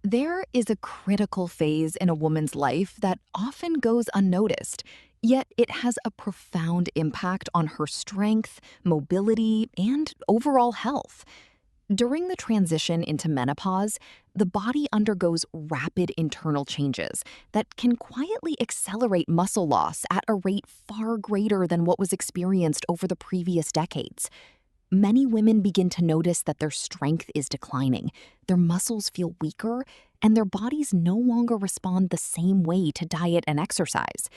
There is a critical phase in a woman's life that often goes unnoticed, yet it has a profound impact on her strength, mobility, and overall health. During the transition into menopause, the body undergoes rapid internal changes that can quietly accelerate muscle loss at a rate far greater than what was experienced over the previous decades. Many women begin to notice that their strength is declining, their muscles feel weaker, and their bodies no longer respond the same way to diet and exercise.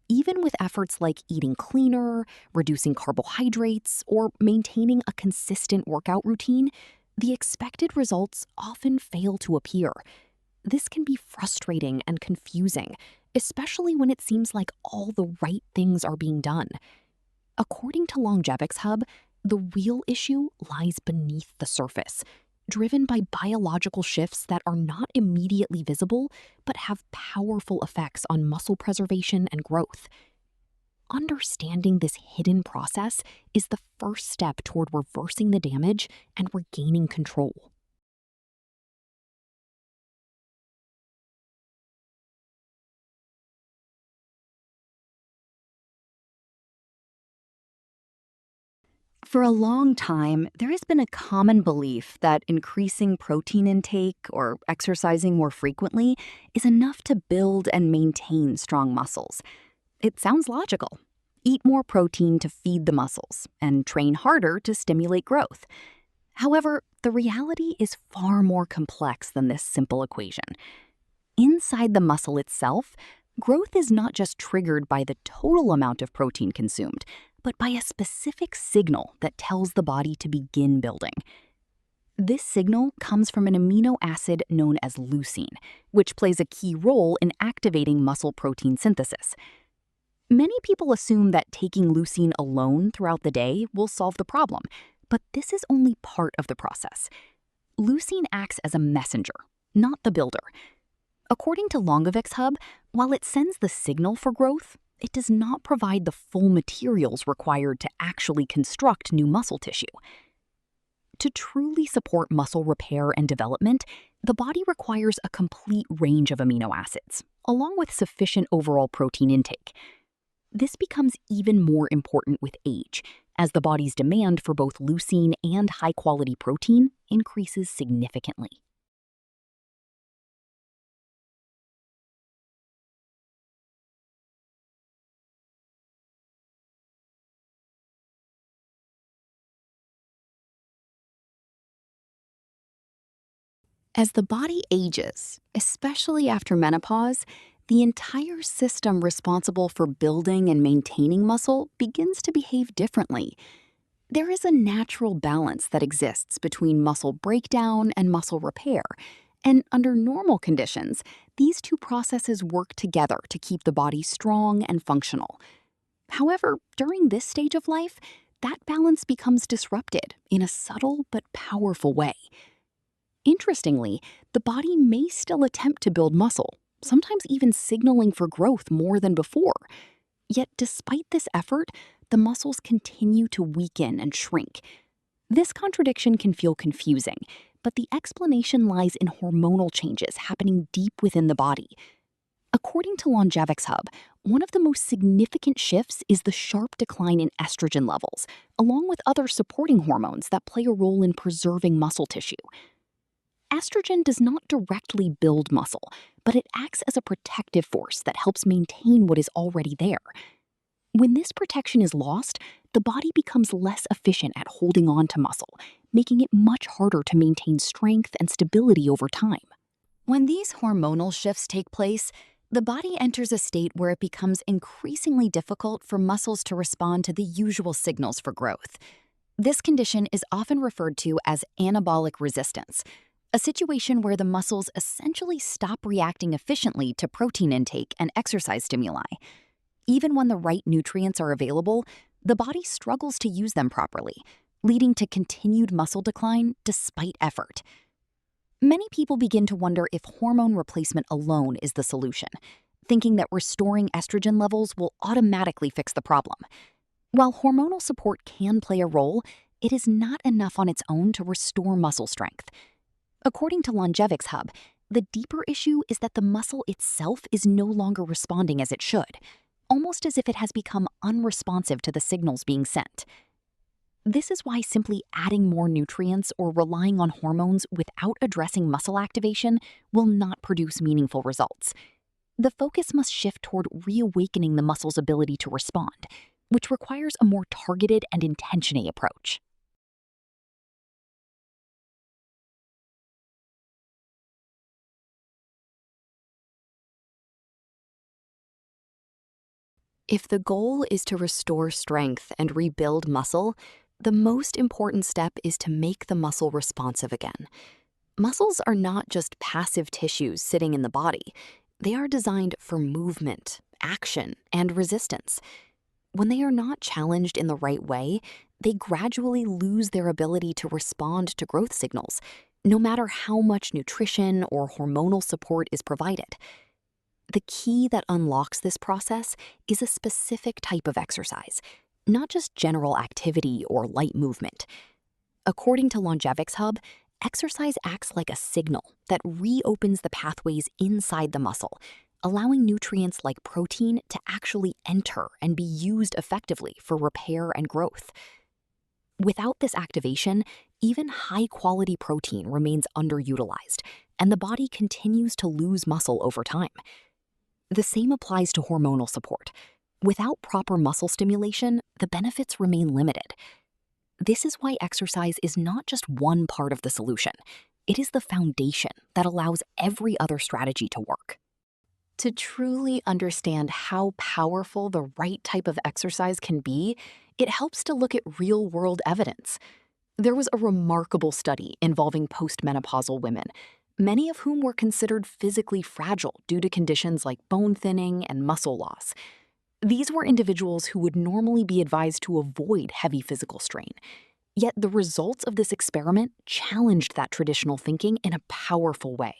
Even with efforts like eating cleaner, reducing carbohydrates, or maintaining a consistent workout routine, the expected results often fail to appear. This can be frustrating and confusing, especially when it seems like all the right things are being done. According to Longevix Hub, the real issue lies beneath the surface, driven by biological shifts that are not immediately visible but have powerful effects on muscle preservation and growth. Understanding this hidden process is the first step toward reversing the damage and regaining control. For a long time, there has been a common belief that increasing protein intake or exercising more frequently is enough to build and maintain strong muscles. It sounds logical. Eat more protein to feed the muscles and train harder to stimulate growth. However, the reality is far more complex than this simple equation. Inside the muscle itself, growth is not just triggered by the total amount of protein consumed, but by a specific signal that tells the body to begin building. This signal comes from an amino acid known as leucine, which plays a key role in activating muscle protein synthesis. Many people assume that taking leucine alone throughout the day will solve the problem, but this is only part of the process. Leucine acts as a messenger, not the builder. According to Longevix Hub, while it sends the signal for growth, it does not provide the full materials required to actually construct new muscle tissue. To truly support muscle repair and development, the body requires a complete range of amino acids, along with sufficient overall protein intake. This becomes even more important with age, as the body's demand for both leucine and high-quality protein increases significantly. As the body ages, especially after menopause, the entire system responsible for building and maintaining muscle begins to behave differently. There is a natural balance that exists between muscle breakdown and muscle repair, and under normal conditions, these two processes work together to keep the body strong and functional. However, during this stage of life, that balance becomes disrupted in a subtle but powerful way. Interestingly, the body may still attempt to build muscle, sometimes even signaling for growth more than before. Yet, despite this effort, the muscles continue to weaken and shrink. This contradiction can feel confusing, but the explanation lies in hormonal changes happening deep within the body. According to Longevix Hub, one of the most significant shifts is the sharp decline in estrogen levels, along with other supporting hormones that play a role in preserving muscle tissue. Estrogen does not directly build muscle, but it acts as a protective force that helps maintain what is already there. When this protection is lost, the body becomes less efficient at holding on to muscle, making it much harder to maintain strength and stability over time. When these hormonal shifts take place, the body enters a state where it becomes increasingly difficult for muscles to respond to the usual signals for growth. This condition is often referred to as anabolic resistance, a situation where the muscles essentially stop reacting efficiently to protein intake and exercise stimuli. Even when the right nutrients are available, the body struggles to use them properly, leading to continued muscle decline despite effort. Many people begin to wonder if hormone replacement alone is the solution, thinking that restoring estrogen levels will automatically fix the problem. While hormonal support can play a role, it is not enough on its own to restore muscle strength. According to Longevix Hub, The deeper issue is that the muscle itself is no longer responding as it should, almost as if it has become unresponsive to the signals being sent. This is why simply adding more nutrients or relying on hormones without addressing muscle activation will not produce meaningful results. The focus must shift toward reawakening the muscle's ability to respond, which requires a more targeted and intentional approach. If the goal is to restore strength and rebuild muscle, the most important step is to make the muscle responsive again. Muscles are not just passive tissues sitting in the body. They are designed for movement, action, and resistance. When they are not challenged in the right way, they gradually lose their ability to respond to growth signals, no matter how much nutrition or hormonal support is provided. The key that unlocks this process is a specific type of exercise, not just general activity or light movement. According to Longevix Hub, exercise acts like a signal that reopens the pathways inside the muscle, allowing nutrients like protein to actually enter and be used effectively for repair and growth. Without this activation, even high-quality protein remains underutilized, and the body continues to lose muscle over time. The same applies to hormonal support. Without proper muscle stimulation, the benefits remain limited. This is why exercise is not just one part of the solution. It is the foundation that allows every other strategy to work. To truly understand how powerful the right type of exercise can be, it helps to look at real-world evidence. There was a remarkable study involving postmenopausal women, many of whom were considered physically fragile due to conditions like bone thinning and muscle loss. These were individuals who would normally be advised to avoid heavy physical strain. Yet the results of this experiment challenged that traditional thinking in a powerful way.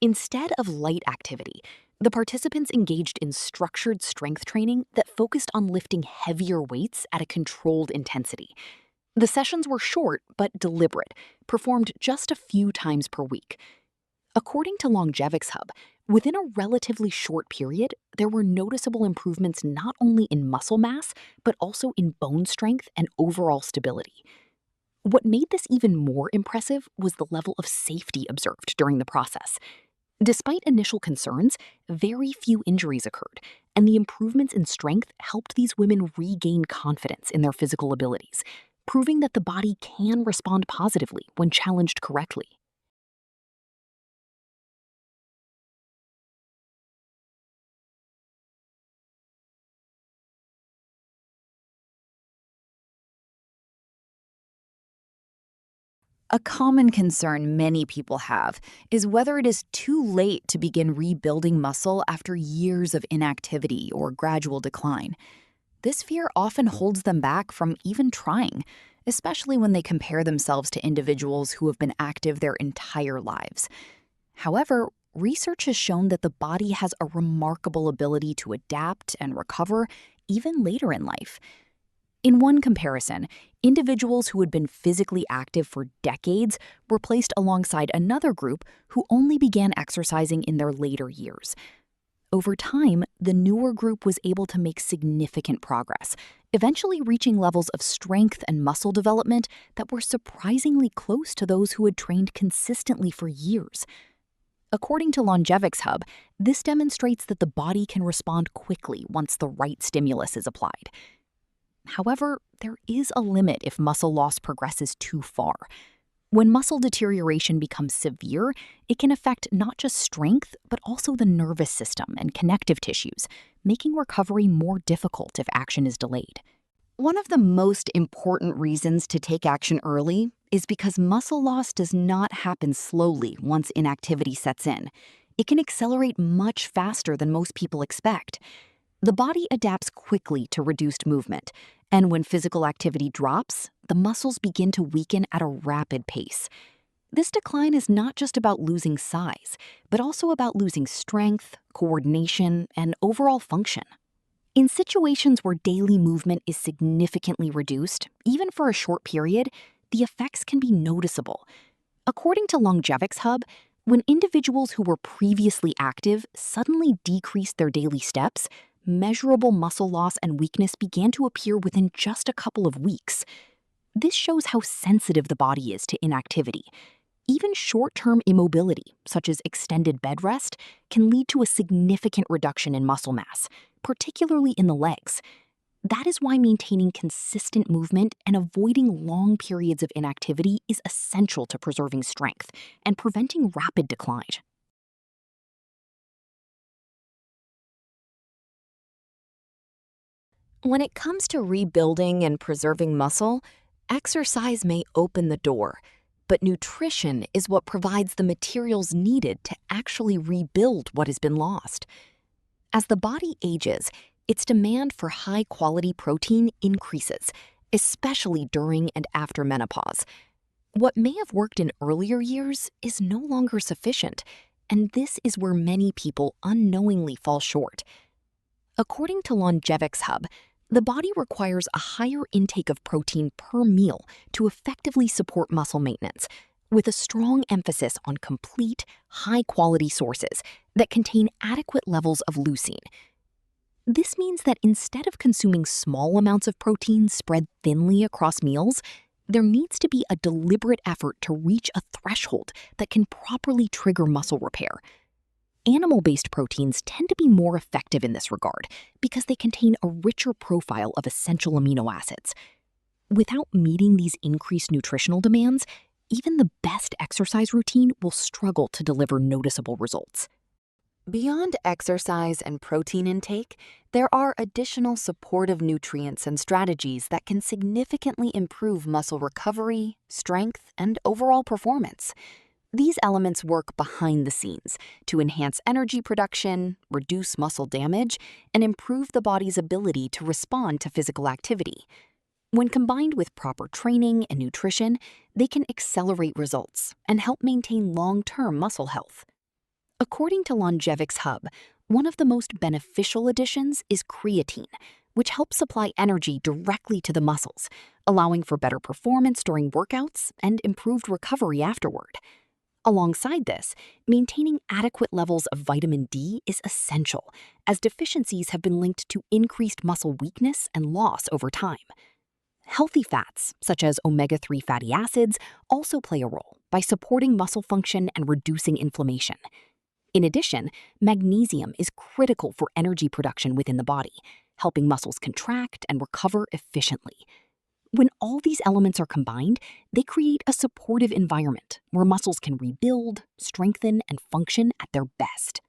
Instead of light activity, the participants engaged in structured strength training that focused on lifting heavier weights at a controlled intensity. The sessions were short but deliberate, performed just a few times per week. According to Longevix Hub, within a relatively short period, there were noticeable improvements not only in muscle mass, but also in bone strength and overall stability. What made this even more impressive was the level of safety observed during the process. Despite initial concerns, very few injuries occurred, and the improvements in strength helped these women regain confidence in their physical abilities, proving that the body can respond positively when challenged correctly. A common concern many people have is whether it is too late to begin rebuilding muscle after years of inactivity or gradual decline. This fear often holds them back from even trying, especially when they compare themselves to individuals who have been active their entire lives. However, research has shown that the body has a remarkable ability to adapt and recover even later in life. In one comparison, individuals who had been physically active for decades were placed alongside another group who only began exercising in their later years. Over time, the newer group was able to make significant progress, eventually reaching levels of strength and muscle development that were surprisingly close to those who had trained consistently for years. According to Longevix Hub, this demonstrates that the body can respond quickly once the right stimulus is applied. However, there is a limit if muscle loss progresses too far. When muscle deterioration becomes severe, it can affect not just strength, but also the nervous system and connective tissues, making recovery more difficult if action is delayed. One of the most important reasons to take action early is because muscle loss does not happen slowly once inactivity sets in. It can accelerate much faster than most people expect. The body adapts quickly to reduced movement, and when physical activity drops, the muscles begin to weaken at a rapid pace. This decline is not just about losing size, but also about losing strength, coordination, and overall function. In situations where daily movement is significantly reduced, even for a short period, the effects can be noticeable. According to Longevix Hub, When individuals who were previously active suddenly decreased their daily steps, measurable muscle loss and weakness began to appear within just a couple of weeks. This shows how sensitive the body is to inactivity. Even short-term immobility, such as extended bed rest, can lead to a significant reduction in muscle mass, particularly in the legs. That is why maintaining consistent movement and avoiding long periods of inactivity is essential to preserving strength and preventing rapid decline. When it comes to rebuilding and preserving muscle, exercise may open the door, but nutrition is what provides the materials needed to actually rebuild what has been lost. As the body ages, its demand for high-quality protein increases, especially during and after menopause. What may have worked in earlier years is no longer sufficient, and this is where many people unknowingly fall short. According to Longevix Hub, the body requires a higher intake of protein per meal to effectively support muscle maintenance, with a strong emphasis on complete, high-quality sources that contain adequate levels of leucine. This means that instead of consuming small amounts of protein spread thinly across meals, there needs to be a deliberate effort to reach a threshold that can properly trigger muscle repair. Animal-based proteins tend to be more effective in this regard because they contain a richer profile of essential amino acids. Without meeting these increased nutritional demands, even the best exercise routine will struggle to deliver noticeable results. Beyond exercise and protein intake, there are additional supportive nutrients and strategies that can significantly improve muscle recovery, strength, and overall performance. These elements work behind the scenes to enhance energy production, reduce muscle damage, and improve the body's ability to respond to physical activity. When combined with proper training and nutrition, they can accelerate results and help maintain long-term muscle health. According to Longevix Hub, one of the most beneficial additions is creatine, which helps supply energy directly to the muscles, allowing for better performance during workouts and improved recovery afterward. Alongside this, maintaining adequate levels of vitamin D is essential, as deficiencies have been linked to increased muscle weakness and loss over time. Healthy fats, such as omega-3 fatty acids, also play a role by supporting muscle function and reducing inflammation. In addition, magnesium is critical for energy production within the body, helping muscles contract and recover efficiently. When all these elements are combined, they create a supportive environment where muscles can rebuild, strengthen, and function at their best.